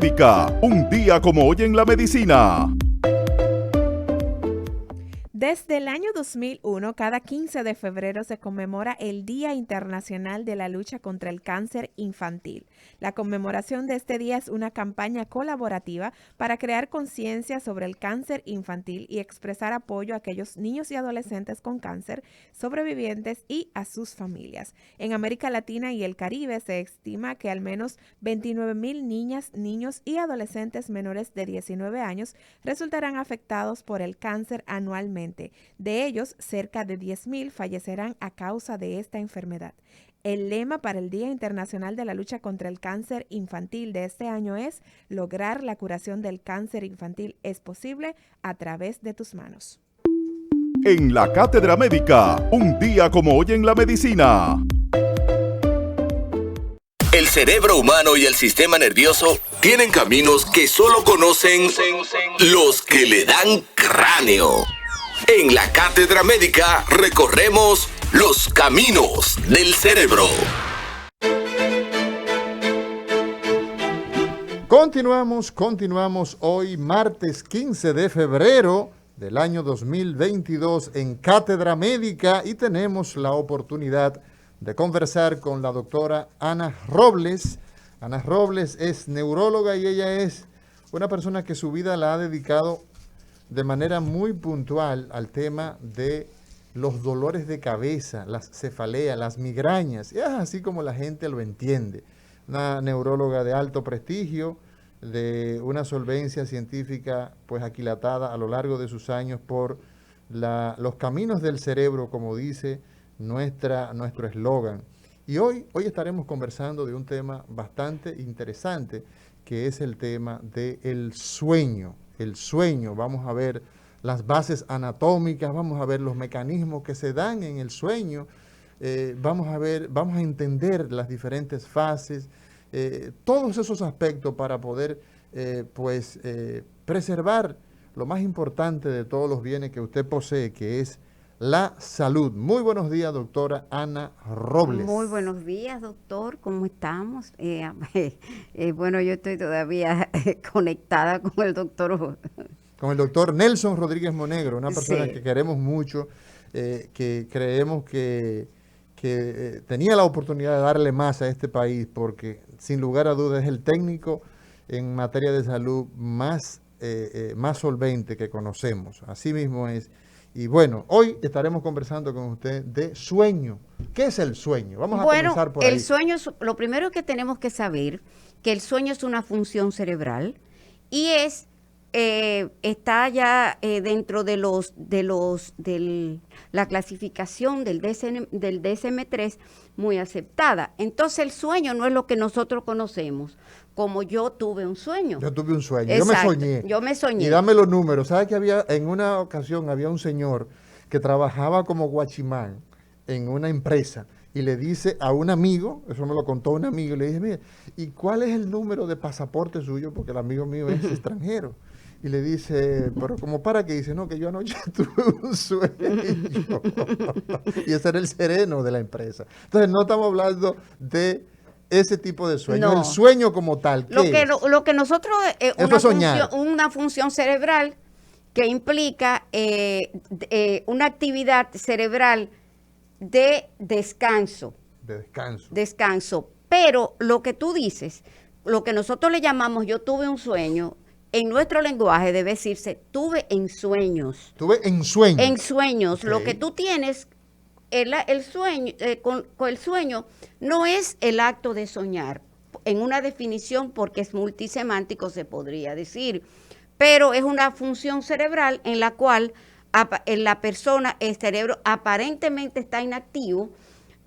Médica, un día como hoy en la medicina. Desde el año 2001, cada 15 de febrero se conmemora el Día Internacional de la Lucha contra el Cáncer Infantil. La conmemoración de este día es una campaña colaborativa para crear conciencia sobre el cáncer infantil y expresar apoyo a aquellos niños y adolescentes con cáncer, sobrevivientes y a sus familias. En América Latina y el Caribe se estima que al menos 29,000 niñas, niños y adolescentes menores de 19 años resultarán afectados por el cáncer anualmente. De ellos, cerca de 10,000 fallecerán a causa de esta enfermedad. El lema para el Día Internacional de la Lucha contra el Cáncer Infantil de este año es: lograr la curación del cáncer infantil es posible a través de tus manos. En la Cátedra Médica, un día como hoy en la medicina. El cerebro humano y el sistema nervioso tienen caminos que solo conocen los que le dan cráneo. En la Cátedra Médica recorremos los caminos del cerebro. Continuamos hoy, martes 15 de febrero del año 2022 en Cátedra Médica, y tenemos la oportunidad de conversar con la doctora Ana Robles. Ana Robles es neuróloga y ella es una persona que su vida la ha dedicado de manera muy puntual al tema de los dolores de cabeza, las cefaleas, las migrañas. Y es así como la gente lo entiende. Una neuróloga de alto prestigio, de una solvencia científica pues aquilatada a lo largo de sus años por los caminos del cerebro, como dice nuestro eslogan. Y hoy estaremos conversando de un tema bastante interesante, que es el tema del sueño. El sueño, vamos a ver las bases anatómicas, vamos a ver los mecanismos que se dan en el sueño, vamos a entender las diferentes fases, todos esos aspectos para poder preservar lo más importante de todos los bienes que usted posee, que es la salud. Muy buenos días, doctora Ana Robles. Muy buenos días, doctor. ¿Cómo estamos? Bueno, yo estoy todavía conectada con el doctor. Con el doctor Nelson Rodríguez Monegro, una persona que queremos mucho, que creemos que tenía la oportunidad de darle más a este país, porque sin lugar a dudas es el técnico en materia de salud más solvente que conocemos. Así mismo es. Y bueno, hoy estaremos conversando con usted de sueño. ¿Qué es el sueño? Vamos a comenzar por ahí. El sueño, lo primero que tenemos que saber, que el sueño es una función cerebral y está ya dentro de la clasificación del DSM-3 muy aceptada. Entonces el sueño no es lo que nosotros conocemos, como yo tuve un sueño. Yo tuve un sueño. Exacto. Yo me soñé. Y dame los números. ¿Sabes que en una ocasión había un señor que trabajaba como guachimán en una empresa y le dice a un amigo, eso me lo contó un amigo, y le dije, mire, ¿y cuál es el número de pasaporte suyo? Porque el amigo mío es extranjero. Y le dice, pero como para qué, dice, no, que yo anoche tuve un sueño. Y ese era el sereno de la empresa. Entonces no estamos hablando de ese tipo de sueño, no. El sueño como tal. Lo que nosotros, una función cerebral que implica una actividad cerebral de descanso. Descanso. Pero lo que tú dices, lo que nosotros le llamamos yo tuve un sueño, en nuestro lenguaje debe decirse tuve ensueños. Tuve ensueños. Ensueños. Okay. Lo que tú tienes, el sueño, con el sueño no es el acto de soñar. En una definición, porque es multisemántico, se podría decir. Pero es una función cerebral en la cual la persona, el cerebro aparentemente está inactivo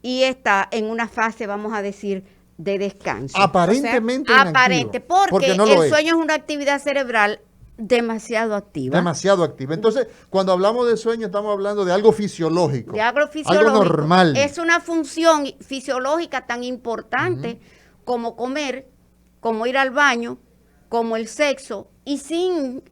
y está en una fase, vamos a decir, de descanso. Aparentemente aparente, porque no el sueño es una actividad cerebral demasiado activa. Demasiado activa. Entonces, cuando hablamos de sueño, estamos hablando de algo fisiológico. De algo fisiológico. Algo normal. Es una función fisiológica tan importante como comer, como ir al baño, como el sexo. Y sin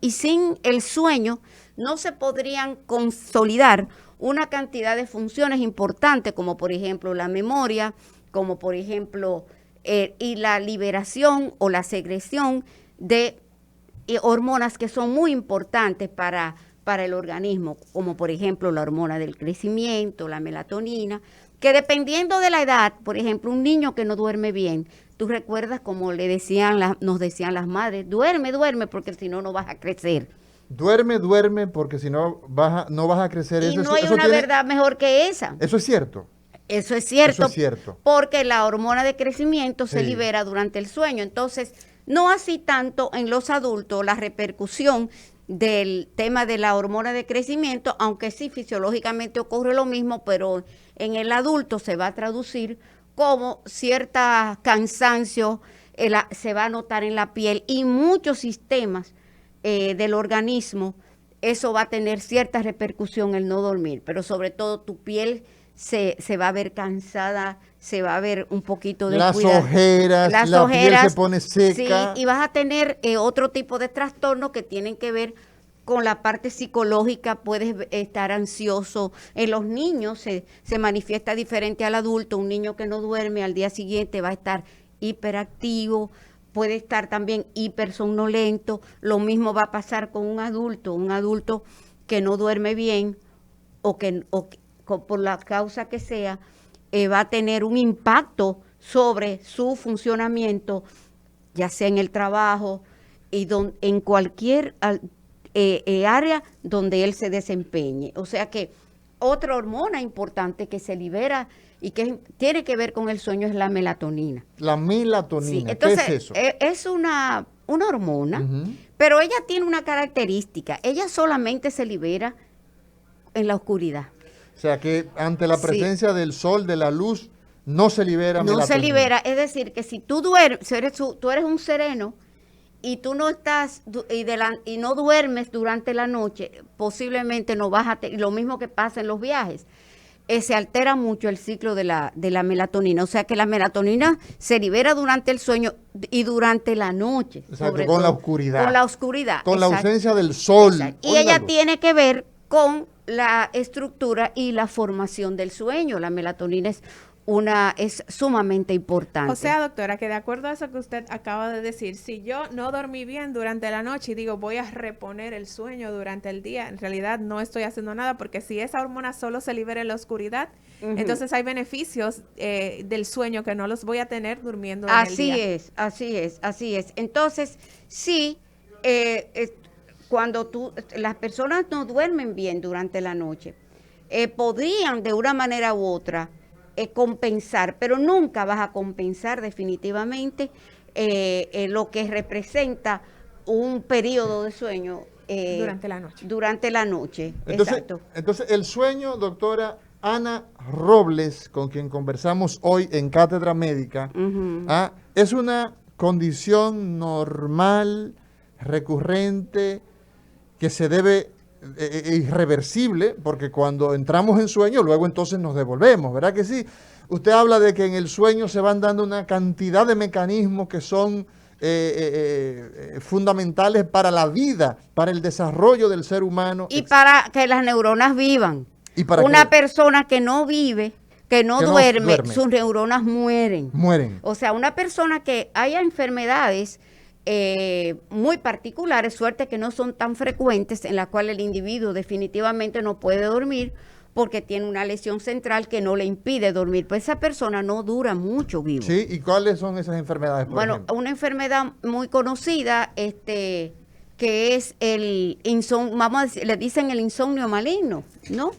el sueño no se podrían consolidar una cantidad de funciones importantes, como por ejemplo la memoria, como por ejemplo y la liberación o la secreción de hormonas que son muy importantes para el organismo, como por ejemplo la hormona del crecimiento, la melatonina, que dependiendo de la edad, por ejemplo, un niño que no duerme bien, tú recuerdas como nos decían las madres, duerme, porque si no, no vas a crecer. Duerme, porque si no no vas a crecer. Y no hay una verdad mejor que esa. Eso es cierto. Eso es cierto. Eso es cierto. Porque la hormona de crecimiento se Sí. libera durante el sueño. Entonces, no así tanto en los adultos la repercusión del tema de la hormona de crecimiento, aunque sí fisiológicamente ocurre lo mismo, pero en el adulto se va a traducir como cierta cansancio, se va a notar en la piel y muchos sistemas del organismo, eso va a tener cierta repercusión el no dormir, pero sobre todo tu piel se va a ver cansada, se va a ver un poquito de Las ojeras, la piel se pone seca. Sí, y vas a tener otro tipo de trastornos que tienen que ver con la parte psicológica. Puedes estar ansioso. En los niños se manifiesta diferente al adulto. Un niño que no duerme al día siguiente va a estar hiperactivo, puede estar también hipersomnolento. Lo mismo va a pasar con un adulto que no duerme bien o que por la causa que sea, va a tener un impacto sobre su funcionamiento, ya sea en el trabajo y en cualquier área donde él se desempeñe. O sea que otra hormona importante que se libera y que tiene que ver con el sueño es la melatonina. La melatonina, sí, entonces, ¿qué es eso? Es una hormona, Ujú. pero ella tiene una característica. Ella solamente se libera en la oscuridad. O sea que ante la Sí. presencia del sol, de la luz, no se libera No melatonina. se libera, es decir, que si tú duermes, tú eres un sereno y tú no estás y no duermes durante la noche, posiblemente no vas a lo mismo que pasa en los viajes. Se altera mucho el ciclo de la melatonina, o sea que la melatonina se libera durante el sueño y durante la noche. Exacto, sobre con la todo. oscuridad. Con la oscuridad. Con la exacto. ausencia del sol. Exacto. o Y de la ella luz. tiene que ver con la estructura y la formación del sueño. La melatonina es sumamente importante. O sea, doctora, que de acuerdo a eso que usted acaba de decir, si yo no dormí bien durante la noche y digo voy a reponer el sueño durante el día, en realidad no estoy haciendo nada, porque si esa hormona solo se libera en la oscuridad, entonces hay beneficios del sueño que no los voy a tener durmiendo en el día. Así es. Entonces, sí, cuando las personas no duermen bien durante la noche, podrían de una manera u otra compensar, pero nunca vas a compensar definitivamente lo que representa un periodo de sueño Durante la noche. Durante la noche, Entonces, exacto. entonces, el sueño, doctora Ana Robles, con quien conversamos hoy en Cátedra Médica, Ujú. es una condición normal, recurrente, que se debe irreversible, porque cuando entramos en sueño, luego entonces nos devolvemos, ¿verdad que sí? Usted habla de que en el sueño se van dando una cantidad de mecanismos que son fundamentales para la vida, para el desarrollo del ser humano. Y para que las neuronas vivan. Y para Una que persona que no vive, que no duerme, sus neuronas mueren. mueren. O sea, una persona que haya enfermedades muy particulares, suerte que no son tan frecuentes, en las cuales el individuo definitivamente no puede dormir porque tiene una lesión central que no le impide dormir. Pues esa persona no dura mucho vivo. Sí, ¿y cuáles son esas enfermedades, por Bueno, ejemplo? una enfermedad muy conocida, que es el insomnio, vamos a decir, le dicen el insomnio maligno, ¿no?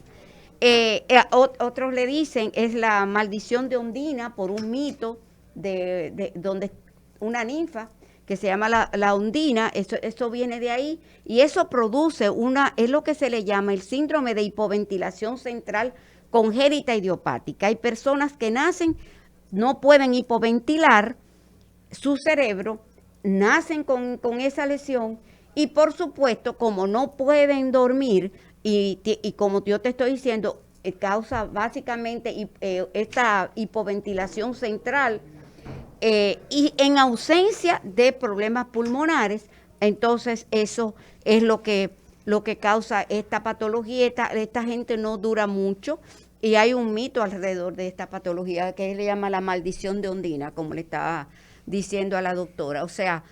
Otros le dicen es la maldición de Ondina por un mito de donde una ninfa que se llama la Ondina, eso viene de ahí, y eso produce es lo que se le llama el síndrome de hipoventilación central congénita idiopática. Hay personas que nacen, no pueden hipoventilar su cerebro, nacen con esa lesión, y por supuesto, como no pueden dormir, y como yo te estoy diciendo, causa básicamente esta hipoventilación central, y en ausencia de problemas pulmonares, entonces eso es lo que causa esta patología. Esta gente no dura mucho, y hay un mito alrededor de esta patología que le llama la maldición de Ondina, como le estaba diciendo a la doctora. O sea,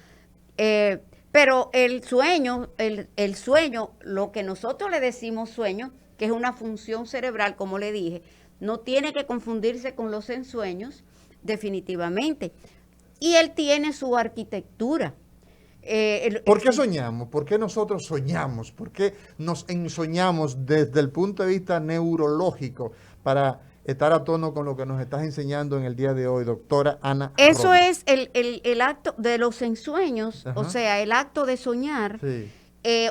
Pero el sueño, el sueño, lo que nosotros le decimos sueño, que es una función cerebral, como le dije, no tiene que confundirse con los ensueños, definitivamente. Y él tiene su arquitectura. ¿Por qué soñamos? ¿Por qué nosotros soñamos? ¿Por qué nos ensoñamos desde el punto de vista neurológico para estar a tono con lo que nos estás enseñando en el día de hoy, doctora Ana Eso Robles? es el acto de los ensueños, Ajá. o sea, el acto de soñar, Sí.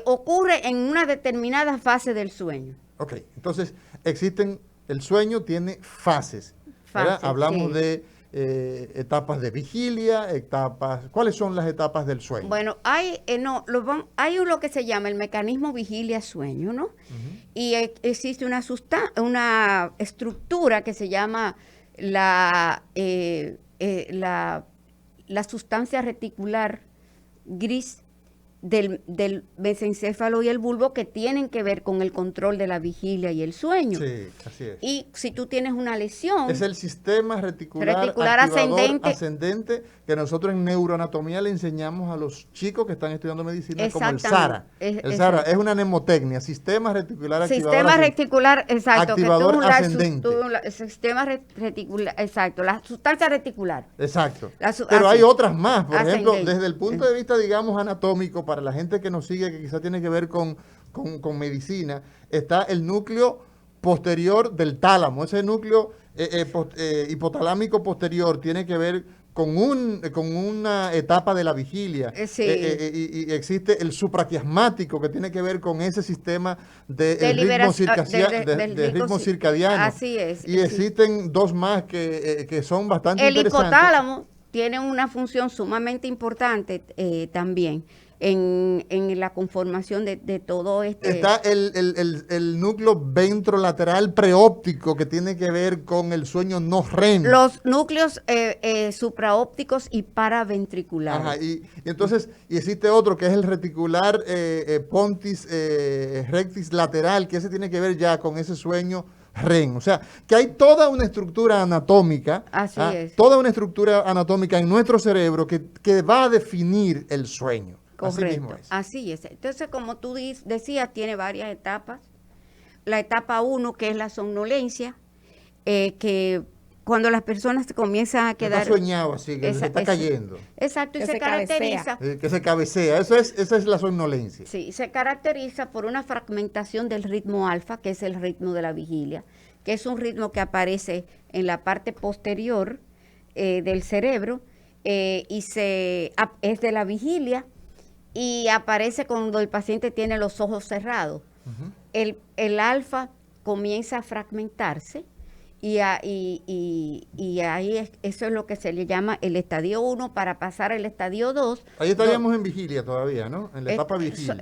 ocurre en una determinada fase del sueño. Ok, entonces el sueño tiene fases, ¿verdad? Fases, Hablamos sí. de etapas de vigilia, ¿cuáles son las etapas del sueño? Bueno, hay lo que se llama el mecanismo vigilia-sueño, ¿no? Y existe una estructura que se llama la sustancia reticular gris del mesencéfalo y el bulbo, que tienen que ver con el control de la vigilia y el sueño. Sí, así es. Y si tú tienes una lesión, Es el sistema reticular Reticular ascendente que nosotros en neuroanatomía le enseñamos a los chicos que están estudiando medicina como el Exactamente. SARA. El SARA es una mnemotecnia, sistema reticular activador sistema ascendente. reticular, exacto, Activador ascendente. sistema reticular, exacto, la sustancia reticular. Exacto. Pero Pero hay otras más, por ejemplo, Ascendente. desde el punto de vista, digamos, anatómico, para la gente que nos sigue, que quizás tiene que ver con medicina, está el núcleo posterior del tálamo. Ese núcleo hipotalámico posterior tiene que ver con una etapa de la vigilia. Sí. Y existe el supraquiasmático, que tiene que ver con ese sistema de De liberación, del ritmo circadiano. Así es. Y sí. existen dos más que son bastante El interesantes. hipotálamo tiene una función sumamente importante también en la conformación de todo este. Está el núcleo ventrolateral preóptico, que tiene que ver con el sueño no REM. Los núcleos supraópticos y paraventriculares. Ajá, y entonces, y existe otro que es el reticular pontis rectis lateral, que ese tiene que ver ya con ese sueño REM. O sea, que hay toda una estructura anatómica, Así es. toda una estructura anatómica en nuestro cerebro que va a definir el sueño. Así Correcto, mismo es. así es. Entonces, como tú decías, tiene varias etapas. La etapa 1, que es la somnolencia, que cuando las personas comienzan a quedar. Está soñado así, que se está cayendo. Exacto, y Que se se caracteriza. Que se cabecea. Esa es la somnolencia. Sí, se caracteriza por una fragmentación del ritmo alfa, que es el ritmo de la vigilia, que es un ritmo que aparece en la parte posterior del cerebro y es de la vigilia y aparece cuando el paciente tiene los ojos cerrados. Ujú. El alfa comienza a fragmentarse y ahí eso es lo que se le llama el estadio 1 para pasar al estadio 2. Ahí estaríamos en vigilia todavía, ¿no? En la etapa vigilia.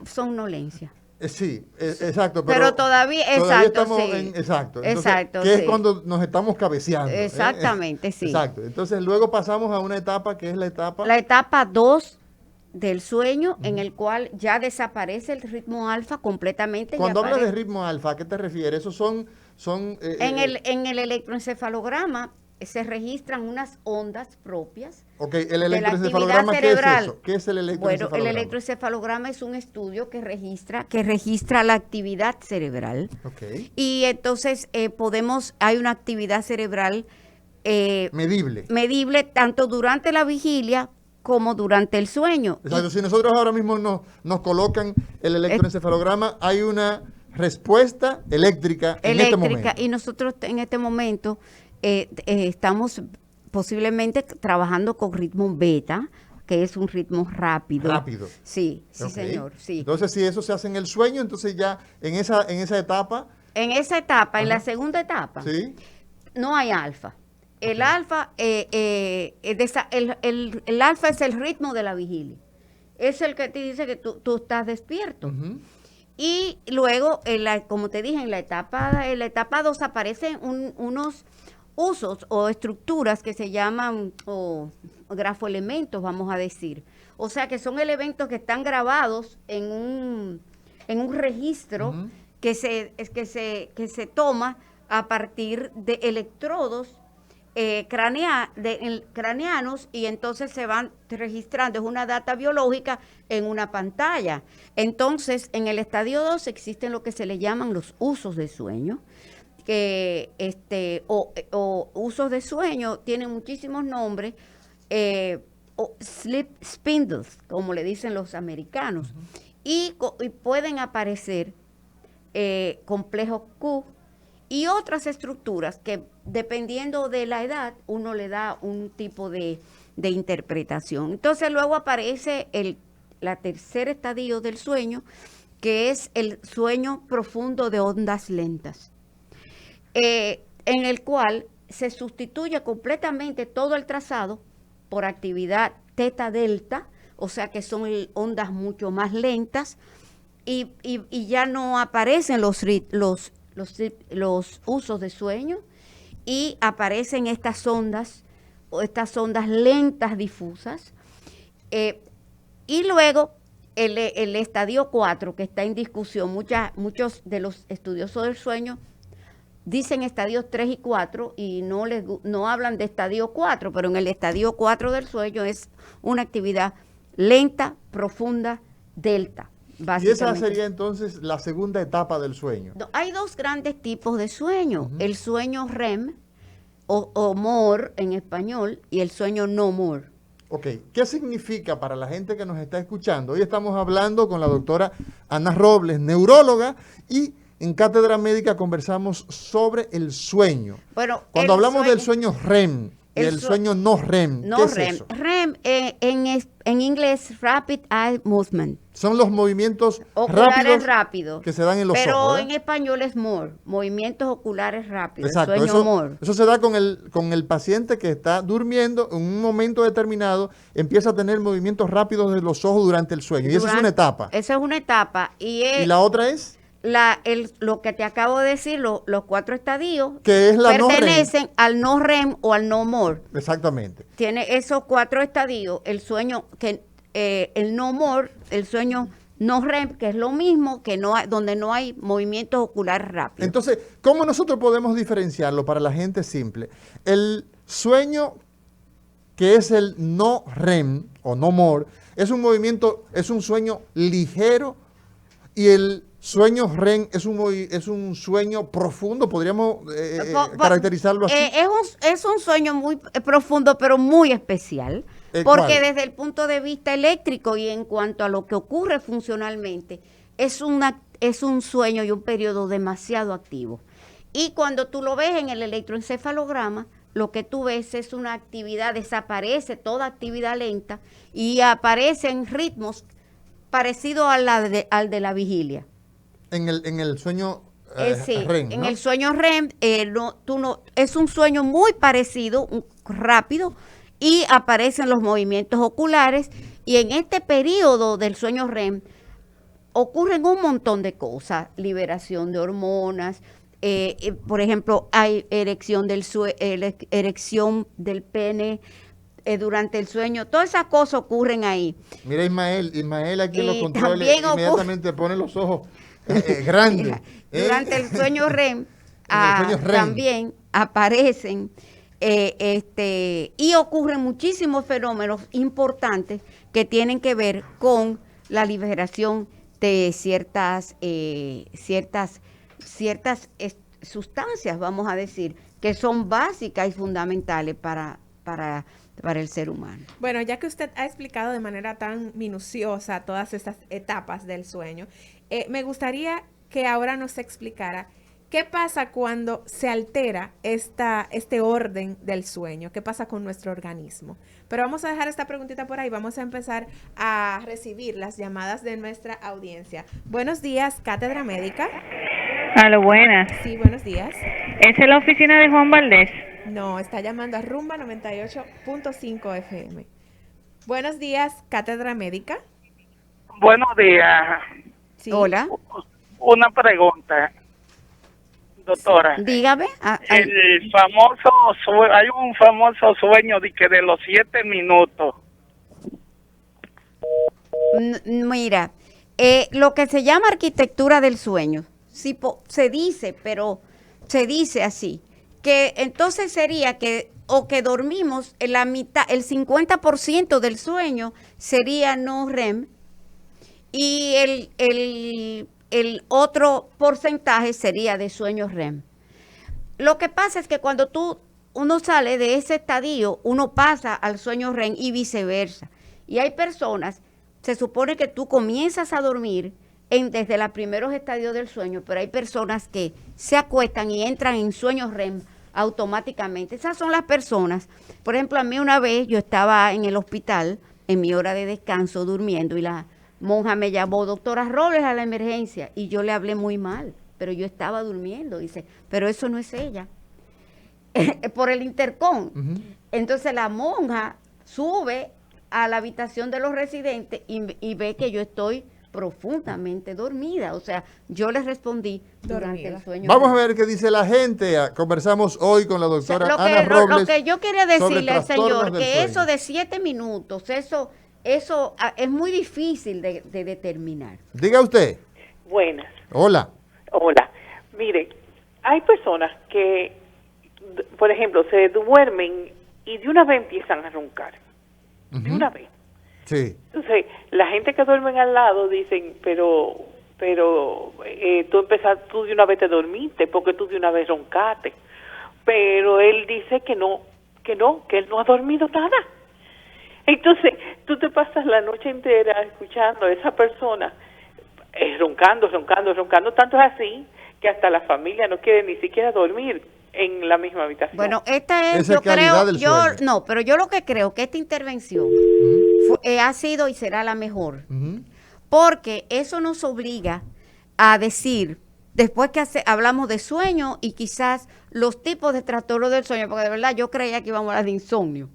Somnolencia. Sí, exacto. Pero todavía estamos sí. Exacto. Entonces, Exacto, que es sí. cuando nos estamos cabeceando. Exactamente, sí. Exacto. Entonces, luego pasamos a una etapa que es la etapa. La etapa 2 del sueño, en el cual ya desaparece el ritmo alfa completamente. Cuando y hablas de aparece- ritmo alfa, ¿a qué te refieres? Esos son en el electroencefalograma se registran unas ondas propias. Ok, el de la electroencefalograma, actividad ¿qué es cerebral. eso? ¿Qué es el Bueno, electroencefalograma? el electroencefalograma es un estudio que registra la actividad cerebral. Ok. Y entonces hay una actividad cerebral Medible. medible tanto durante la vigilia como durante el sueño. Exacto. Si nosotros ahora mismo nos colocan el electroencefalograma, hay una respuesta eléctrica en este momento. Y nosotros en este momento estamos posiblemente trabajando con ritmo beta, que es un ritmo rápido. Rápido. Sí, sí, Ok. señor, sí. Entonces, si eso se hace en el sueño, entonces ya en esa etapa, En esa etapa, en la Ajá. segunda etapa, ¿sí? no hay alfa. El alfa, el alfa es el ritmo de la vigilia. Es el que te dice que tú estás despierto. Ujú. Y luego, como te dije, en la etapa 2 aparecen unos usos o estructuras que se llaman grafoelementos, vamos a decir. O sea, que son elementos que están grabados en un registro Ujú. que se toma a partir de electrodos craneanos y entonces se van registrando, es una data biológica en una pantalla. Entonces, en el estadio 2 existen lo que se le llaman los usos de sueño, que o usos de sueño tienen muchísimos nombres, o sleep spindles, como le dicen los americanos, y pueden aparecer complejos Q y otras estructuras que, dependiendo de la edad, uno le da un tipo de interpretación. Entonces luego aparece la tercer estadio del sueño, que es el sueño profundo de ondas lentas, en el cual se sustituye completamente todo el trazado por actividad teta-delta, o sea que son ondas mucho más lentas, y ya no aparecen los usos de sueño, y aparecen estas ondas lentas difusas, y luego el estadio 4, que está en discusión. Muchos de los estudiosos del sueño dicen estadios 3 y 4 y no hablan de estadio 4, pero en el estadio 4 del sueño es una actividad lenta, profunda, delta. Y esa sería entonces la segunda etapa del sueño. No, hay dos grandes tipos de sueño, el sueño REM o MOR en español y el sueño no MOR. Ok, ¿qué significa para la gente que nos está escuchando? Hoy estamos hablando con la doctora Ana Robles, neuróloga, y en Cátedra Médica conversamos sobre el sueño. Bueno, cuando hablamos del sueño REM y el sueño no REM, ¿qué es eso? REM en inglés, Rapid Eye Movement. Son los movimientos oculares rápidos que se dan en los ojos. Pero en español es MOR, movimientos oculares rápidos. Exacto, sueño MOR. Eso se da con el paciente que está durmiendo, en un momento determinado empieza a tener movimientos rápidos de los ojos durante el sueño. Y esa es una etapa. Esa es una etapa. ¿Y la otra es? Lo que te acabo de decir, los 4 estadios que es la pertenecen al no REM o al no MOR. Exactamente. Tiene esos 4 estadios, el sueño el no MOR, el sueño no REM, que es lo mismo, que donde no hay movimientos oculares rápidos. Entonces, ¿cómo nosotros podemos diferenciarlo para la gente simple? El sueño que es el no REM o no MOR es un sueño ligero, y el sueño REM es un sueño profundo, podríamos caracterizarlo así. Es un sueño muy profundo, pero muy especial, porque desde el punto de vista eléctrico y en cuanto a lo que ocurre funcionalmente, es un sueño y un periodo demasiado activo. Y cuando tú lo ves en el electroencefalograma, lo que tú ves es una actividad, desaparece toda actividad lenta y aparecen ritmos parecidos al de la vigilia. En el sueño sí, REM, ¿no? En el sueño REM, es un sueño muy parecido, rápido, y aparecen los movimientos oculares, y en este periodo del sueño REM ocurren un montón de cosas, liberación de hormonas, por ejemplo, hay erección del pene durante el sueño, todas esas cosas ocurren ahí. Mira Ismael aquí en los controles inmediatamente pone los ojos grandes. Durante el sueño REM, también aparecen y ocurren muchísimos fenómenos importantes que tienen que ver con la liberación de ciertas sustancias, vamos a decir, que son básicas y fundamentales para el ser humano. Bueno, ya que usted ha explicado de manera tan minuciosa todas estas etapas del sueño, me gustaría que ahora nos explicara qué pasa cuando se altera este orden del sueño, qué pasa con nuestro organismo. Pero vamos a dejar esta preguntita por ahí, vamos a empezar a recibir las llamadas de nuestra audiencia. Buenos días, Cátedra Médica. Aló, buenas. Sí, buenos días. ¿Es en la oficina de Juan Valdés? No, está llamando a Rumba 98.5 FM. Buenos días, Cátedra Médica. Buenos días. Sí. Hola. Una pregunta, doctora. Dígame. Hay un famoso sueño de los 7 minutos. Mira, lo que se llama arquitectura del sueño, sí, se dice, pero se dice así, que entonces sería que o que dormimos en la mitad, el 50% del sueño sería no REM y el otro porcentaje sería de sueño REM. Lo que pasa es que cuando uno sale de ese estadio, uno pasa al sueño REM y viceversa. Y hay personas, se supone que tú comienzas a dormir desde los primeros estadios del sueño, pero hay personas que se acuestan y entran en sueños REM automáticamente. Esas son las personas. Por ejemplo, a mí una vez yo estaba en el hospital en mi hora de descanso durmiendo y la monja me llamó, doctora Robles, a la emergencia, y yo le hablé muy mal, pero yo estaba durmiendo. Dice, pero eso no es ella. Por el intercom. Entonces la monja sube a la habitación de los residentes y ve que yo estoy profundamente dormida. O sea, yo le respondí durante el sueño. Vamos a ver qué dice la gente. Conversamos hoy con la doctora Ana Robles. Lo que yo quería decirle al señor, que eso de 7 minutos, eso es muy difícil de determinar. Diga usted. Buenas. Hola. Hola. Mire, hay personas que, por ejemplo, se duermen y de una vez empiezan a roncar. De una vez. Sí. Entonces, la gente que duermen al lado dicen, pero tú de una vez te dormiste, porque tú de una vez roncaste. Pero él dice que él no ha dormido nada. Entonces, tú te pasas la noche entera escuchando a esa persona roncando, tanto es así que hasta la familia no quiere ni siquiera dormir en la misma habitación. Bueno, esta es, Esa yo calidad creo, del sueño. no, pero yo lo que creo que esta intervención ha sido y será la mejor, porque eso nos obliga a decir, después que hablamos de sueño y quizás los tipos de trastornos del sueño, porque de verdad yo creía que íbamos a hablar de insomnio,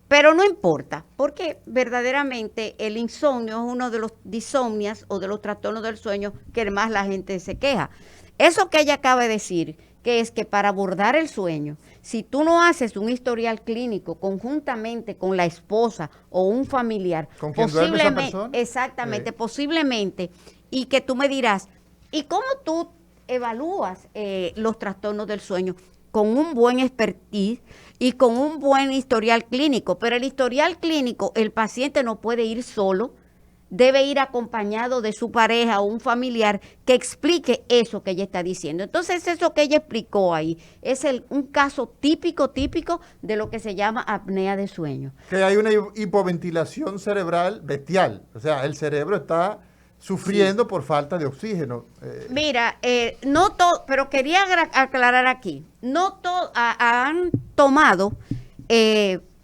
pero no importa, porque verdaderamente el insomnio es uno de los disomnias o de los trastornos del sueño que más la gente se queja. Eso que ella acaba de decir, que es que para abordar el sueño, si tú no haces un historial clínico conjuntamente con la esposa o un familiar, ¿Con quién duerme esa persona? Exactamente, posiblemente, y que tú me dirás, ¿y cómo tú evalúas los trastornos del sueño? Con un buen expertise y con un buen historial clínico, pero el historial clínico, el paciente no puede ir solo, debe ir acompañado de su pareja o un familiar que explique eso que ella está diciendo. Entonces, eso que ella explicó ahí es un caso típico de lo que se llama apnea de sueño. Que hay una hipoventilación cerebral bestial. O sea, el cerebro está sufriendo por falta de oxígeno. Mira, no todo, pero quería aclarar aquí, no todos han tomado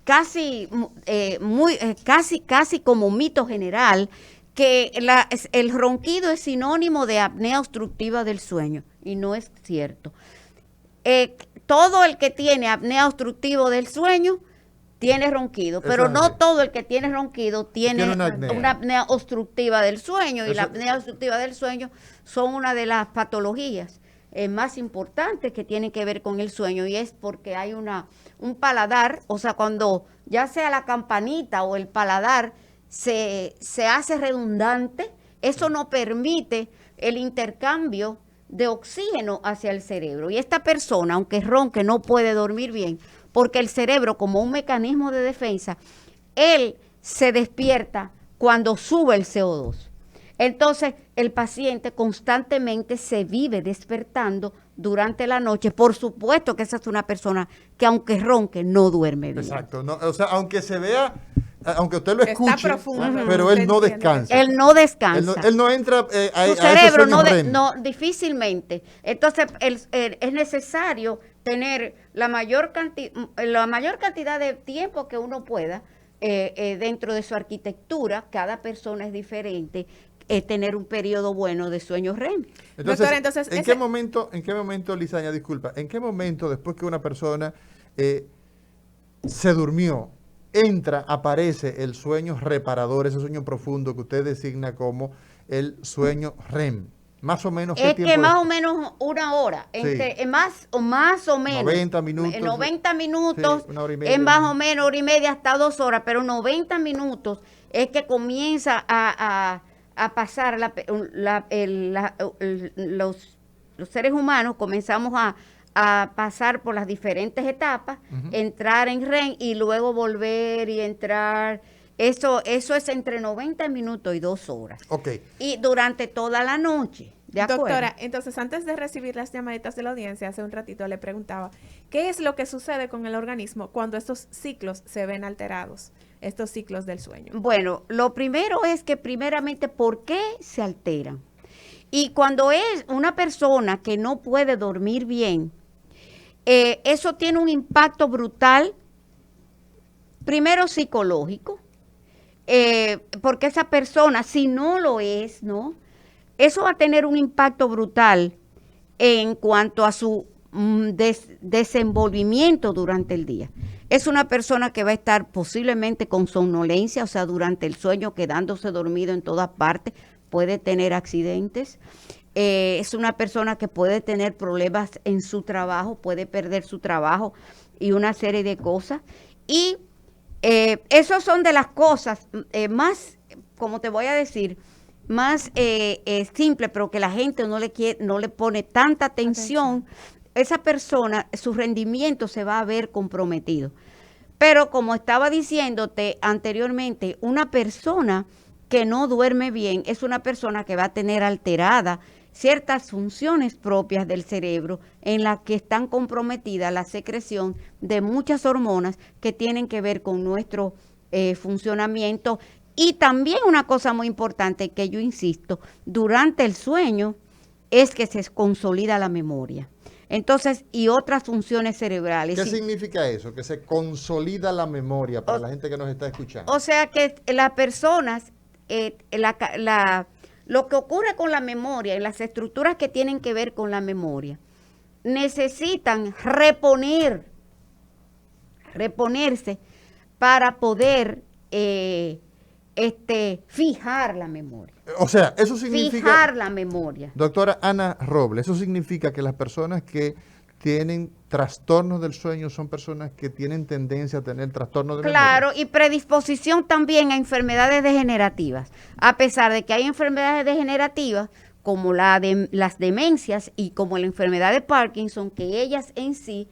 casi como mito general que el ronquido es sinónimo de apnea obstructiva del sueño, y no es cierto. Todo el que tiene apnea obstructiva del sueño tiene ronquido, pero no todo el que tiene ronquido tiene una apnea obstructiva del sueño, y la apnea obstructiva del sueño son una de las patologías más importantes que tienen que ver con el sueño, y es porque hay un paladar, o sea, cuando ya sea la campanita o el paladar se hace redundante, eso no permite el intercambio de oxígeno hacia el cerebro, y esta persona, aunque ronque, no puede dormir bien, porque el cerebro, como un mecanismo de defensa, él se despierta cuando sube el CO2. Entonces, el paciente constantemente se vive despertando durante la noche. Por supuesto que esa es una persona que, aunque ronque, no duerme bien. Exacto. No, o sea, aunque se vea, aunque usted lo escuche, está profundo, pero él no descansa. Él no descansa. Él no entra a su cerebro ese no, difícilmente. Entonces, es necesario tener la mayor cantidad de tiempo que uno pueda dentro de su arquitectura. Cada persona es diferente. Tener un periodo bueno de sueño REM. Entonces, doctora, entonces ¿en qué momento, Lizaña, disculpa, en qué momento después que una persona se durmió, aparece el sueño reparador, ese sueño profundo que usted designa como el sueño REM? Más o menos, ¿qué tiempo? Es que más o menos una hora, más o menos. 90 minutos. 90 minutos, sí, una hora y media. es más o menos hora y media hasta 2 horas, pero 90 minutos es que comienza a pasar los seres humanos, comenzamos a pasar por las diferentes etapas, entrar en REM y luego volver y entrar. Eso es entre 90 minutos y 2 horas. Ok. Y durante toda la noche. ¿De acuerdo? Doctora, entonces antes de recibir las llamaditas de la audiencia, hace un ratito le preguntaba, ¿qué es lo que sucede con el organismo cuando estos ciclos se ven alterados, estos ciclos del sueño? Bueno, lo primero es que primeramente, ¿por qué se alteran? Y cuando es una persona que no puede dormir bien, eso tiene un impacto brutal, primero psicológico, porque esa persona, si no lo es, ¿no? Eso va a tener un impacto brutal en cuanto a su desenvolvimiento durante el día. Es una persona que va a estar posiblemente con somnolencia, o sea, durante el sueño, quedándose dormido en todas partes, puede tener accidentes. Es una persona que puede tener problemas en su trabajo, puede perder su trabajo y una serie de cosas. Y esas son de las cosas más, como te voy a decir, más simple, pero que la gente no le pone tanta atención. Esa persona, su rendimiento se va a ver comprometido. Pero como estaba diciéndote anteriormente, una persona que no duerme bien es una persona que va a tener alterada ciertas funciones propias del cerebro en las que están comprometidas la secreción de muchas hormonas que tienen que ver con nuestro funcionamiento. Y también una cosa muy importante que yo insisto, durante el sueño es que se consolida la memoria. Entonces, y otras funciones cerebrales. ¿Qué significa eso? Que se consolida la memoria para la gente que nos está escuchando. O sea que las personas, lo que ocurre con la memoria y las estructuras que tienen que ver con la memoria, necesitan reponerse para poder fijar la memoria. O sea, eso significa... Fijar la memoria. Doctora Ana Robles, eso significa que las personas que tienen trastornos del sueño son personas que tienen tendencia a tener trastornos de memoria. Claro, y predisposición también a enfermedades degenerativas. A pesar de que hay enfermedades degenerativas, como las demencias y como la enfermedad de Parkinson, que ellas en sí,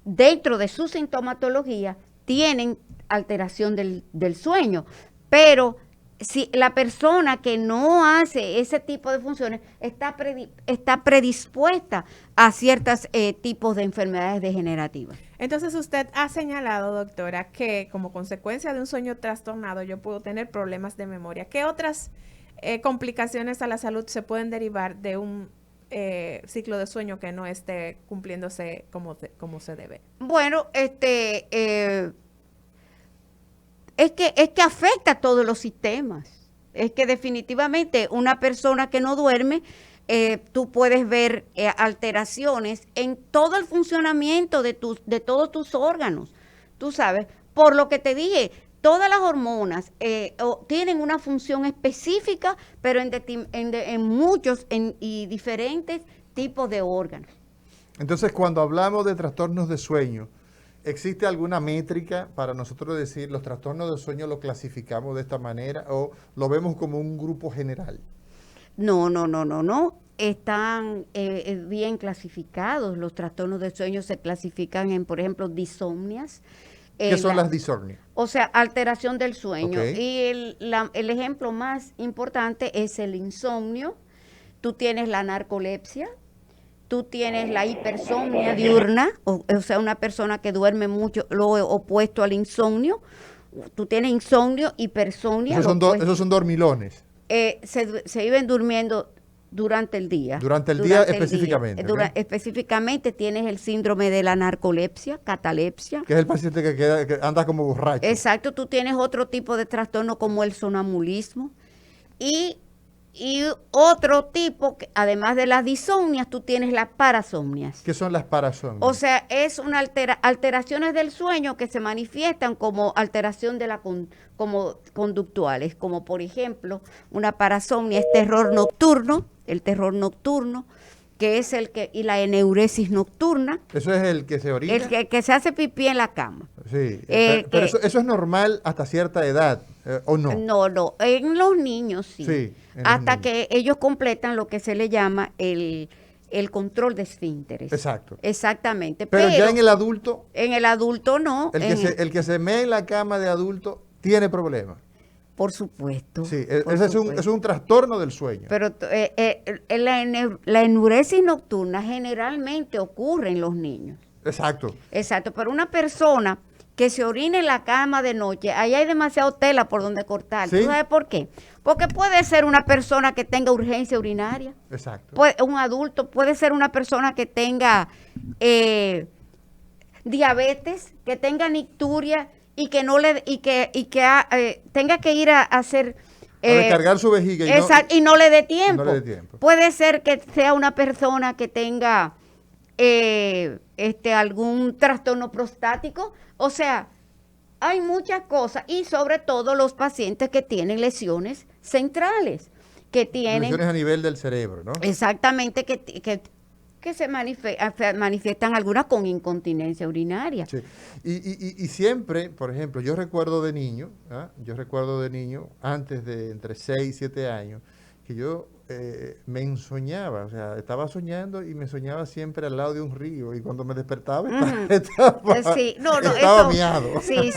dentro de su sintomatología, tienen alteración del sueño. Pero si la persona que no hace ese tipo de funciones está predispuesta a ciertos tipos de enfermedades degenerativas. Entonces usted ha señalado, doctora, que como consecuencia de un sueño trastornado yo puedo tener problemas de memoria. ¿Qué otras complicaciones a la salud se pueden derivar de un ciclo de sueño que no esté cumpliéndose como se debe? Bueno, es que afecta a todos los sistemas. Es que definitivamente una persona que no duerme, tú puedes ver alteraciones en todo el funcionamiento de todos tus órganos. Tú sabes, por lo que te dije, todas las hormonas tienen una función específica, pero en muchos y diferentes tipos de órganos. Entonces, cuando hablamos de trastornos de sueño, ¿existe alguna métrica para nosotros decir los trastornos de sueño los clasificamos de esta manera o lo vemos como un grupo general? No. Están bien clasificados. Los trastornos de sueño se clasifican en, por ejemplo, disomnias. ¿Qué son las disomnias? O sea, alteración del sueño. Okay. Y el ejemplo más importante es el insomnio. Tú tienes la narcolepsia. Tú tienes la hipersomnia diurna, o sea, una persona que duerme mucho, lo opuesto al insomnio. Tú tienes insomnio, hipersomnia. Esos son dormilones. Se viven durmiendo durante el día. Durante el día específicamente. Específicamente tienes el síndrome de la narcolepsia, catalepsia. Que es el paciente que anda como borracho. Exacto, tú tienes otro tipo de trastorno como el sonambulismo. Y otro tipo, además de las disomnias, tú tienes las parasomnias. ¿Qué son las parasomnias? O sea, es una alteraciones del sueño que se manifiestan como alteración como conductuales, como por ejemplo, una parasomnia es el terror nocturno, que es y la eneuresis nocturna. Eso es el que se orina. El que se hace pipí en la cama. Sí, pero eso es normal hasta cierta edad, ¿o no? No, en los niños sí. Sí, hasta que ellos completan lo que se le llama el control de esfínteres. Exacto. Exactamente. Pero ya en el adulto, en el adulto no. el que se mee en la cama de adulto tiene problemas. Por supuesto. Sí, por ese supuesto. es un trastorno del sueño. Pero la enuresis nocturna generalmente ocurre en los niños. Exacto. Exacto, pero una persona que se orine en la cama de noche, ahí hay demasiado tela por donde cortar. ¿Sí? ¿Tú sabes por qué? Porque puede ser una persona que tenga urgencia urinaria, Exacto. un adulto, puede ser una persona que tenga diabetes, que tenga nicturia y que no le tenga que ir a hacer A descargar su vejiga y no le dé tiempo. no le dé tiempo. Puede ser que sea una persona que tenga algún trastorno prostático. O sea, hay muchas cosas y sobre todo los pacientes que tienen lesiones centrales, que tienen lesiones a nivel del cerebro, ¿no? exactamente que se manifiestan algunas con incontinencia urinaria. Sí. Y siempre, por ejemplo, yo recuerdo de niño, antes de entre 6 y 7 años, que yo me ensoñaba, o sea, estaba soñando y me soñaba siempre al lado de un río y cuando me despertaba estaba miado. Sí,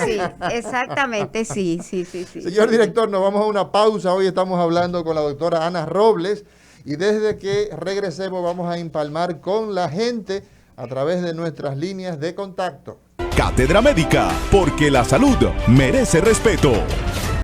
exactamente, sí. Señor director, nos vamos a una pausa. Hoy estamos hablando con la doctora Ana Robles y desde que regresemos vamos a empalmar con la gente a través de nuestras líneas de contacto. Cátedra Médica, porque la salud merece respeto.